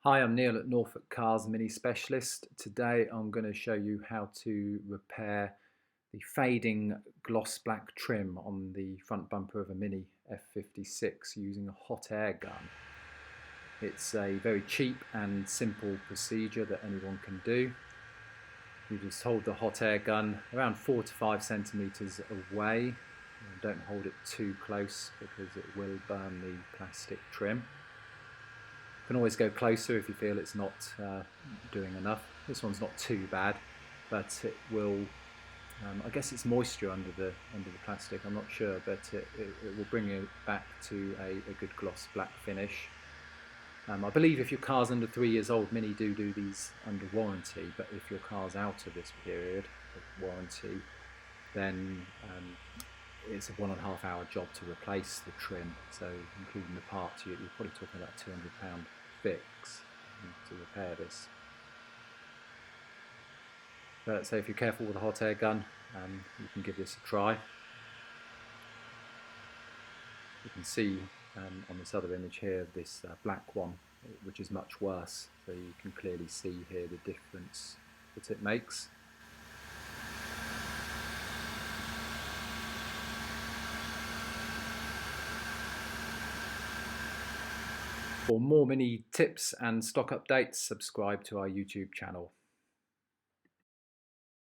Hi, I'm Neil at Norfolk Cars Mini Specialist. Today I'm going to show you how to repair the fading gloss black trim on the front bumper of a Mini F56 using a hot air gun. It's a very cheap and simple procedure that anyone can do. You just hold the hot air gun around 4 to 5 centimeters away. Don't hold it too close because it will burn the plastic trim. You can always go closer if you feel it's not doing enough. This one's not too bad, but it will. I guess it's moisture under the plastic. I'm not sure, but it will bring it back to a good gloss black finish. I believe if your car's under 3 years old, Mini do these under warranty. But if your car's out of this period of warranty, then it's a 1.5 hour job to replace the trim. So including the parts, you're probably talking about £200 fix to repair this. So if you're careful with a hot air gun, you can give this a try. You can see on this other image here, this black one, which is much worse. So you can clearly see here the difference that it makes. For more Mini tips and stock updates, subscribe to our YouTube channel.